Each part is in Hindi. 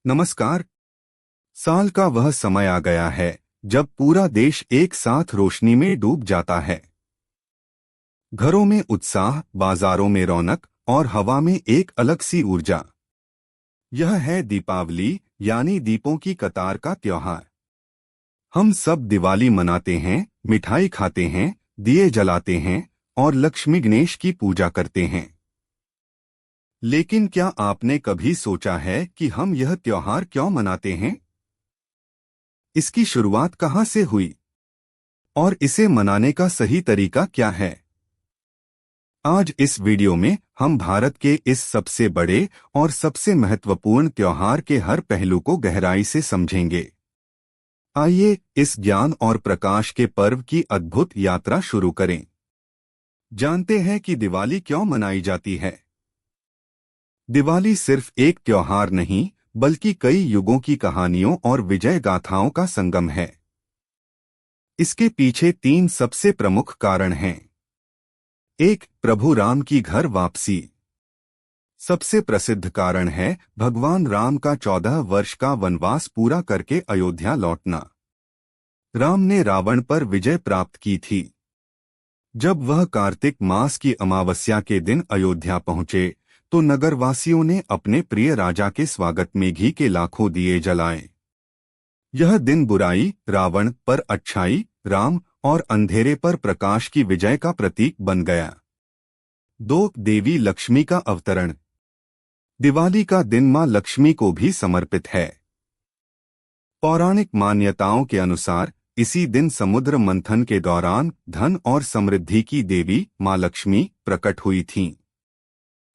नमस्कार। साल का वह समय आ गया है जब पूरा देश एक साथ रोशनी में डूब जाता है। घरों में उत्साह, बाजारों में रौनक और हवा में एक अलग सी ऊर्जा। यह है दीपावली, यानी दीपों की कतार का त्योहार। हम सब दिवाली मनाते हैं, मिठाई खाते हैं, दिए जलाते हैं और लक्ष्मी गणेश की पूजा करते हैं। लेकिन क्या आपने कभी सोचा है कि हम यह त्योहार क्यों मनाते हैं? इसकी शुरुआत कहाँ से हुई और इसे मनाने का सही तरीका क्या है? आज इस वीडियो में हम भारत के इस सबसे बड़े और सबसे महत्वपूर्ण त्योहार के हर पहलू को गहराई से समझेंगे। आइए इस ज्ञान और प्रकाश के पर्व की अद्भुत यात्रा शुरू करें। जानते हैं कि दिवाली क्यों मनाई जाती है। दिवाली सिर्फ एक त्योहार नहीं, बल्कि कई युगों की कहानियों और विजय गाथाओं का संगम है। इसके पीछे तीन सबसे प्रमुख कारण हैं। एक, प्रभु राम की घर वापसी। सबसे प्रसिद्ध कारण है भगवान राम का 14 वर्ष का वनवास पूरा करके अयोध्या लौटना। राम ने रावण पर विजय प्राप्त की थी। जब वह कार्तिक मास की अमावस्या के दिन अयोध्या पहुंचे तो नगरवासियों ने अपने प्रिय राजा के स्वागत में घी के लाखों दिए जलाए। यह दिन बुराई रावण पर अच्छाई, राम और अंधेरे पर प्रकाश की विजय का प्रतीक बन गया। दो, देवी लक्ष्मी का अवतरण। दिवाली का दिन मां लक्ष्मी को भी समर्पित है। पौराणिक मान्यताओं के अनुसार इसी दिन समुद्र मंथन के दौरान धन और समृद्धि की देवी मां लक्ष्मी प्रकट हुई थीं।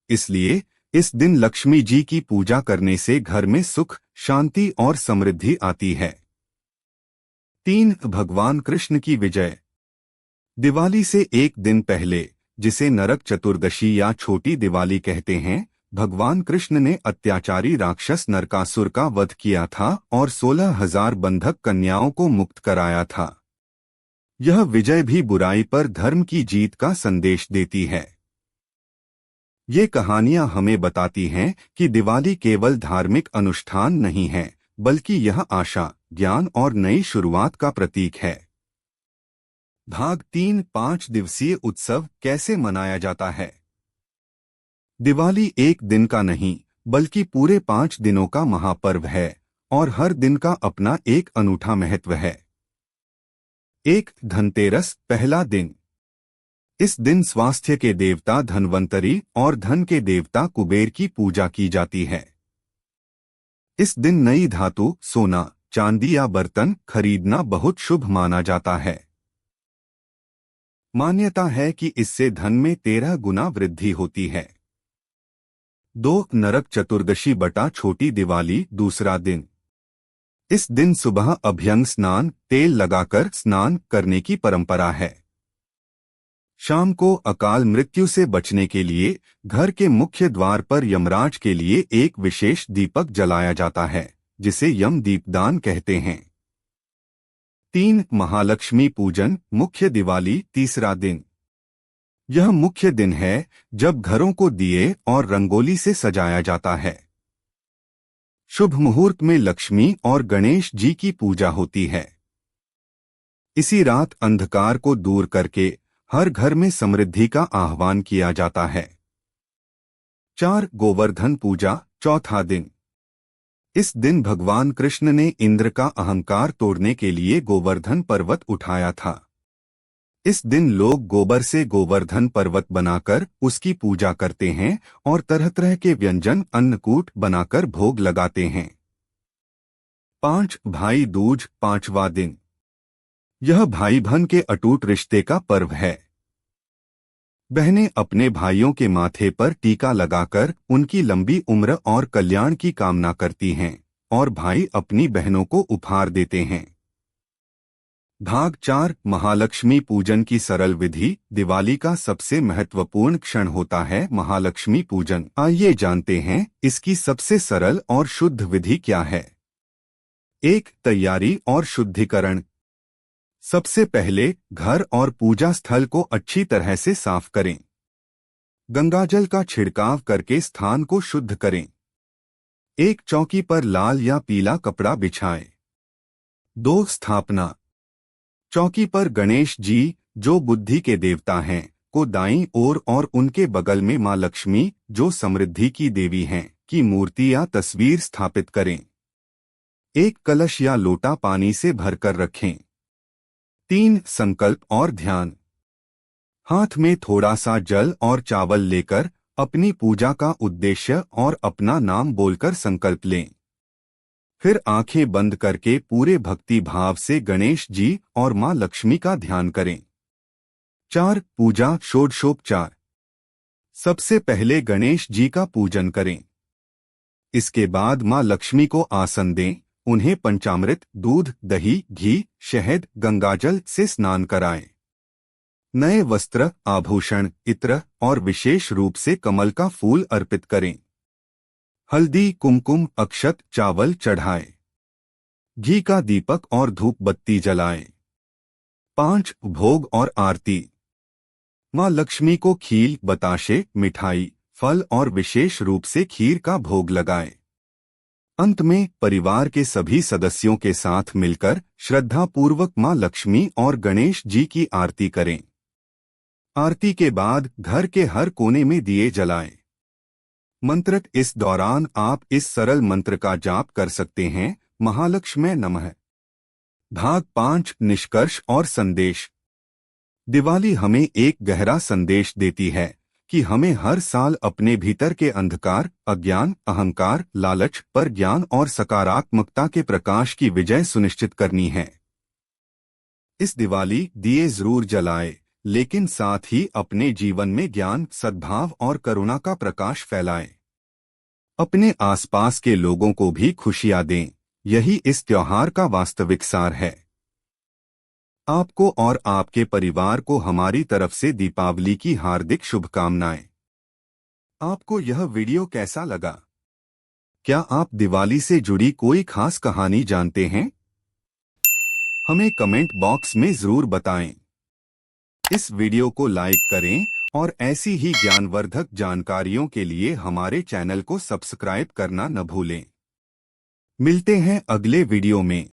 इसलिए इस दिन लक्ष्मी जी की पूजा करने से घर में सुख, शांति और समृद्धि आती है। तीन, भगवान कृष्ण की विजय। दिवाली से एक दिन पहले, जिसे नरक चतुर्दशी या छोटी दिवाली कहते हैं, भगवान कृष्ण ने अत्याचारी राक्षस नरकासुर का वध किया था और 16,000 बंधक कन्याओं को मुक्त कराया था। यह विजय भी बुराई पर धर्म की जीत का संदेश देती है। ये कहानियां हमें बताती हैं कि दिवाली केवल धार्मिक अनुष्ठान नहीं है, बल्कि यह आशा, ज्ञान और नई शुरुआत का प्रतीक है। भाग 3, 5 दिवसीय उत्सव कैसे मनाया जाता है। दिवाली एक दिन का नहीं, बल्कि पूरे 5 दिनों का महापर्व है और हर दिन का अपना एक अनूठा महत्व है। एक, धनतेरस, पहला दिन। इस दिन स्वास्थ्य के देवता धन्वंतरी और धन के देवता कुबेर की पूजा की जाती है। इस दिन नई धातु, सोना, चांदी या बर्तन खरीदना बहुत शुभ माना जाता है। मान्यता है कि इससे धन में 13 गुना वृद्धि होती है। 2, नरक चतुर्दशी बटा छोटी दिवाली, दूसरा दिन। इस दिन सुबह अभ्यंग स्नान, तेल लगाकर स्नान करने की परंपरा है। शाम को अकाल मृत्यु से बचने के लिए घर के मुख्य द्वार पर यमराज के लिए एक विशेष दीपक जलाया जाता है, जिसे यम दीपदान कहते हैं। 3, महालक्ष्मी पूजन, मुख्य दिवाली, तीसरा दिन। यह मुख्य दिन है जब घरों को दिए और रंगोली से सजाया जाता है। शुभ मुहूर्त में लक्ष्मी और गणेश जी की पूजा होती है। इसी रात अंधकार को दूर करके हर घर में समृद्धि का आह्वान किया जाता है। 4, गोवर्धन पूजा, चौथा दिन। इस दिन भगवान कृष्ण ने इंद्र का अहंकार तोड़ने के लिए गोवर्धन पर्वत उठाया था। इस दिन लोग गोबर से गोवर्धन पर्वत बनाकर उसकी पूजा करते हैं और तरह तरह के व्यंजन अन्नकूट बनाकर भोग लगाते हैं। 5, भाई दूज, पांचवा दिन। यह भाई बहन के अटूट रिश्ते का पर्व है। बहनें अपने भाइयों के माथे पर टीका लगाकर उनकी लंबी उम्र और कल्याण की कामना करती हैं और भाई अपनी बहनों को उपहार देते हैं। भाग 4, महालक्ष्मी पूजन की सरल विधि। दिवाली का सबसे महत्वपूर्ण क्षण होता है महालक्ष्मी पूजन। आइए जानते हैं इसकी सबसे सरल और शुद्ध विधि क्या है। 1, तैयारी और शुद्धिकरण। सबसे पहले घर और पूजा स्थल को अच्छी तरह से साफ करें। गंगाजल का छिड़काव करके स्थान को शुद्ध करें। एक चौकी पर लाल या पीला कपड़ा बिछाएं। 2. स्थापना। चौकी पर गणेश जी, जो बुद्धि के देवता हैं, को दाईं ओर और उनके बगल में मां लक्ष्मी, जो समृद्धि की देवी हैं, की मूर्ति या तस्वीर स्थापित करें। एक कलश या लोटा पानी से भरकर रखें। 3. संकल्प और ध्यान। हाथ में थोड़ा सा जल और चावल लेकर अपनी पूजा का उद्देश्य और अपना नाम बोलकर संकल्प लें। फिर आंखें बंद करके पूरे भक्ति भाव से गणेश जी और मां लक्ष्मी का ध्यान करें। 4. पूजा षोडशोपचार। सबसे पहले गणेश जी का पूजन करें। इसके बाद मां लक्ष्मी को आसन दें, उन्हें पंचामृत, दूध, दही, घी, शहद, गंगाजल से स्नान कराएं। नए वस्त्र, आभूषण, इत्र और विशेष रूप से कमल का फूल अर्पित करें। हल्दी, कुमकुम, अक्षत, चावल चढ़ाएं। घी का दीपक और धूप बत्ती जलाएं। 5. भोग और आरती। मां लक्ष्मी को खील, बताशे, मिठाई, फल और विशेष रूप से खीर का भोग लगाएं। अंत में परिवार के सभी सदस्यों के साथ मिलकर श्रद्धापूर्वक मां लक्ष्मी और गणेश जी की आरती करें। आरती के बाद घर के हर कोने में दिए जलाएं। मंत्र। इस दौरान आप इस सरल मंत्र का जाप कर सकते हैं। महालक्ष्मी नमः। भाग 5। निष्कर्ष और संदेश। दिवाली हमें एक गहरा संदेश देती है कि हमें हर साल अपने भीतर के अंधकार, अज्ञान, अहंकार, लालच पर ज्ञान और सकारात्मकता के प्रकाश की विजय सुनिश्चित करनी है। इस दिवाली दिए जरूर जलाएं, लेकिन साथ ही अपने जीवन में ज्ञान, सद्भाव और करुणा का प्रकाश फैलाएं। अपने आसपास के लोगों को भी खुशियां दें। यही इस त्योहार का वास्तविक सार है। आपको और आपके परिवार को हमारी तरफ से दीपावली की हार्दिक शुभकामनाएं। आपको यह वीडियो कैसा लगा? क्या आप दिवाली से जुड़ी कोई खास कहानी जानते हैं? हमें कमेंट बॉक्स में जरूर बताएं। इस वीडियो को लाइक करें और ऐसी ही ज्ञानवर्धक जानकारियों के लिए हमारे चैनल को सब्सक्राइब करना न भूलें। मिलते हैं अगले वीडियो में।